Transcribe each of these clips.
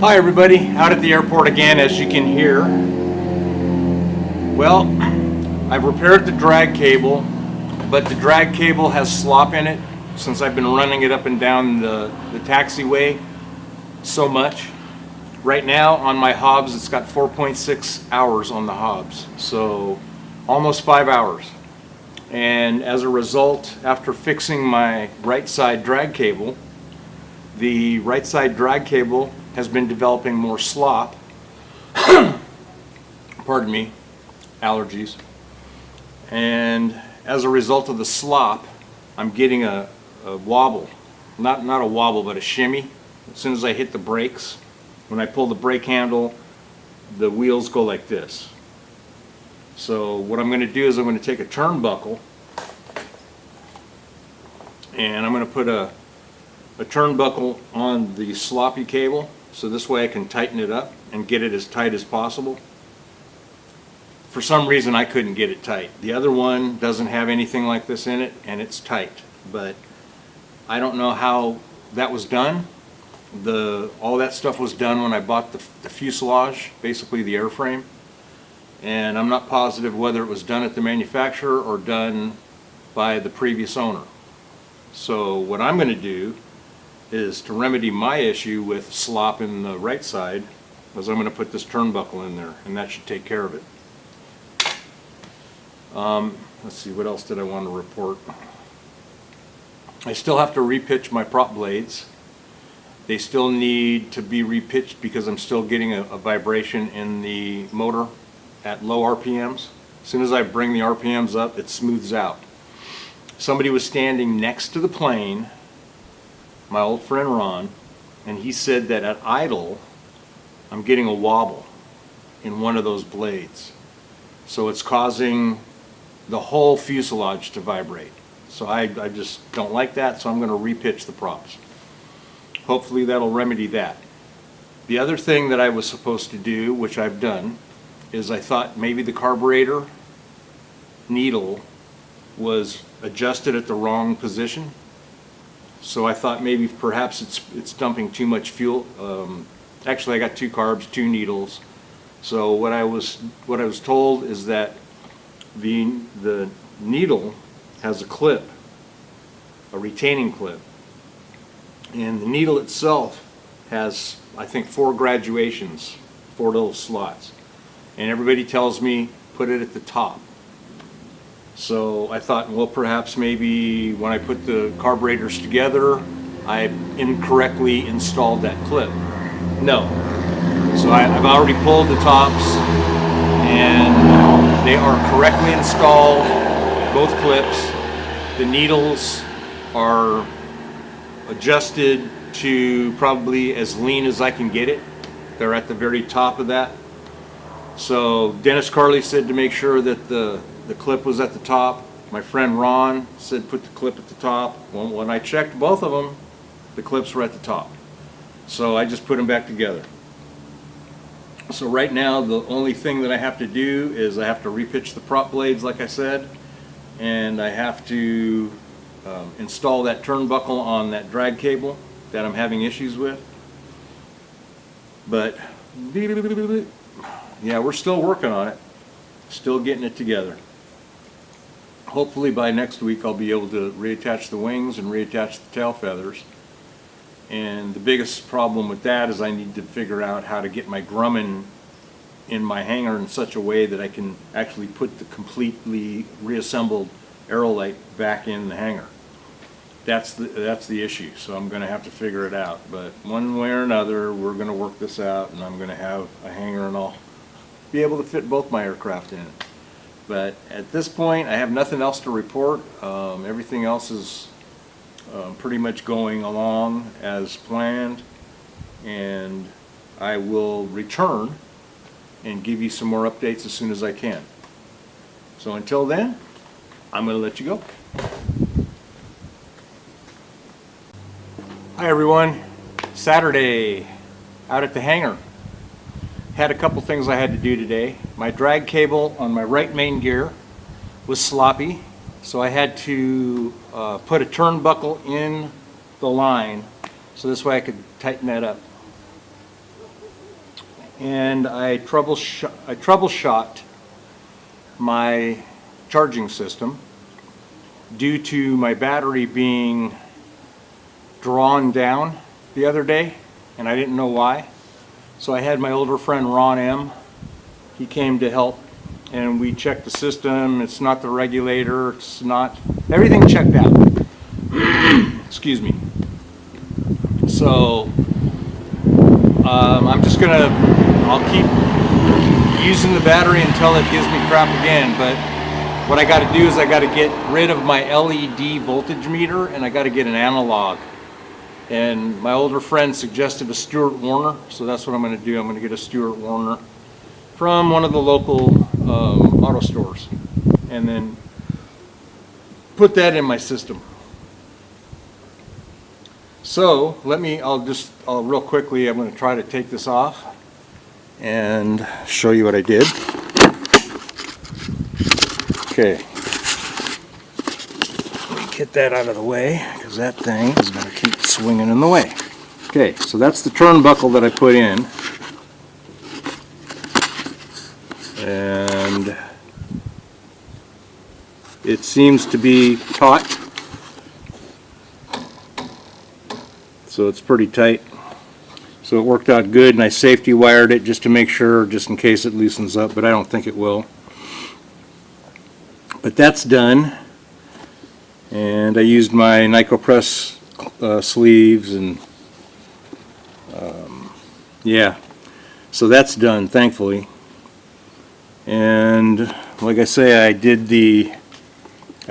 Hi everybody, out at the airport again, as you can hear. Well, I've repaired the drag cable, but the drag cable has slop in it since I've been running it up and down the taxiway so much. Right now on my hobs it's got 4.6 hours on the hobs, so almost 5 hours. And as a result, after fixing my right side drag cable, the right side drag cable has been developing more slop. Pardon me, allergies. And as a result of the slop, I'm getting a wobble. Not a wobble, but a shimmy. As soon as I hit the brakes, when I pull the brake handle, the wheels go like this. So what I'm going to do is I'm going to take a turnbuckle and I'm going to put a turnbuckle on the sloppy cable, so this way I can tighten it up and get it as tight as possible. For some reason I couldn't get it tight. The other one doesn't have anything like this in it and it's tight, but I don't know how that was done. All that stuff was done when I bought the fuselage, basically the airframe, and I'm not positive whether it was done at the manufacturer or done by the previous owner. So what I'm going to do is to remedy my issue with slop in the right side, is I'm going to put this turnbuckle in there, and that should take care of it. Let's see, what else did I want to report? I still have to repitch my prop blades. They still need to be repitched because I'm still getting a vibration in the motor at low RPMs. As soon as I bring the RPMs up, it smooths out. Somebody was standing next to the plane, my old friend Ron, and he said that at idle I'm getting a wobble in one of those blades, so it's causing the whole fuselage to vibrate. So I just don't like that, so I'm going to repitch the props. Hopefully that'll remedy that. The other thing that I was supposed to do, which I've done, is I thought maybe the carburetor needle was adjusted at the wrong position. So I thought maybe perhaps it's dumping too much fuel. Actually, I got 2 carbs, 2 needles. So what I was told is that the needle has a clip, a retaining clip, and the needle itself has, I think, 4 graduations, 4 little slots, and everybody tells me put it at the top. So I thought, well, perhaps maybe when I put the carburetors together, I incorrectly installed that clip. No. So I've already pulled the tops, and they are correctly installed, both clips. The needles are adjusted to probably as lean as I can get it. They're at the very top of that. So Dennis Carley said to make sure that the clip was at the top. My friend Ron said put the clip at the top. Well, when I checked both of them, the clips were at the top. So I just put them back together. So right now the only thing that I have to do is I have to repitch the prop blades like I said, and I have to install that turnbuckle on that drag cable that I'm having issues with. But yeah, we're still working on it, still getting it together. Hopefully by next week I'll be able to reattach the wings and reattach the tail feathers. And the biggest problem with that is I need to figure out how to get my Grumman in my hangar in such a way that I can actually put the completely reassembled aerolite back in the hangar. That's the issue, so I'm going to have to figure it out. But one way or another, we're going to work this out, and I'm going to have a hangar and I'll be able to fit both my aircraft in it. But at this point, I have nothing else to report. Everything else is pretty much going along as planned, and I will return and give you some more updates as soon as I can. So until then, I'm going to let you go. Hi everyone, Saturday out at the hangar. Had a couple things I had to do today. My drag cable on my right main gear was sloppy, so I had to put a turnbuckle in the line so this way I could tighten that up. and I troubleshot my charging system due to my battery being drawn down the other day, and I didn't know why. So I had my older friend Ron M. He came to help, and we checked the system. It's not the regulator, it's not, everything checked out. Excuse me. So I'm just gonna, I'll keep using the battery until it gives me crap again, but what I got to do is I got to get rid of my LED voltage meter, and I got to get an analog. And my older friend suggested a Stuart Warner, so that's what I'm going to do. I'm going to get a Stuart Warner from one of the local auto stores, and then put that in my system. So I'll real quickly, I'm going to try to take this off and show you what I did. Okay, let me get that out of the way because that thing is going to keep swinging in the way. Okay, so that's the turnbuckle that I put in, and it seems to be taut, so it's pretty tight. So it worked out good, and I safety wired it just to make sure, just in case it loosens up, but I don't think it will. But that's done, and I used my NicoPress sleeves, and yeah, so that's done, thankfully. And like I say, I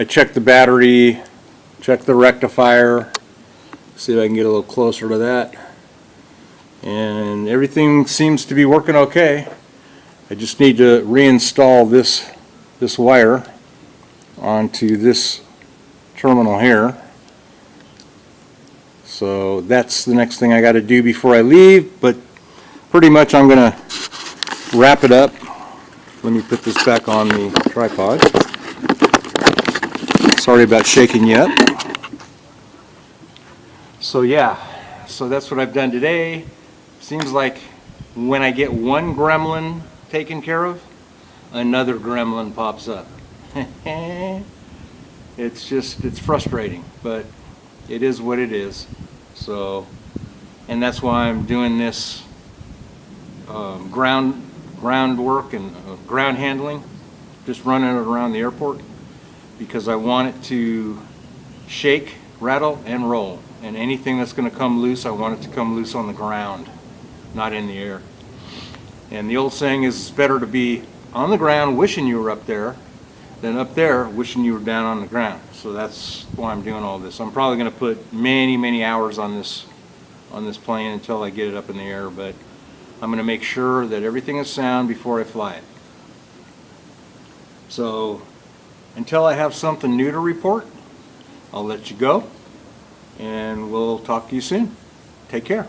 checked the battery, checked the rectifier, see if I can get a little closer to that, and everything seems to be working okay. I just need to reinstall this wire onto this terminal here. So that's the next thing I got to do before I leave, but pretty much I'm going to wrap it up. Let me put this back on the tripod. Sorry about shaking you up. So yeah, so that's what I've done today. Seems like when I get one gremlin taken care of, another gremlin pops up. It's frustrating, but it is what it is. So, and that's why I'm doing this ground work and ground handling, just running it around the airport, because I want it to shake, rattle, and roll. And anything that's going to come loose, I want it to come loose on the ground, not in the air. And the old saying is, it's better to be on the ground wishing you were up there than up there wishing you were down on the ground. So that's why I'm doing all this. I'm probably going to put many hours on this plane until I get it up in the air, but I'm going to make sure that everything is sound before I fly it. So until I have something new to report, I'll let you go, and we'll talk to you soon. Take care.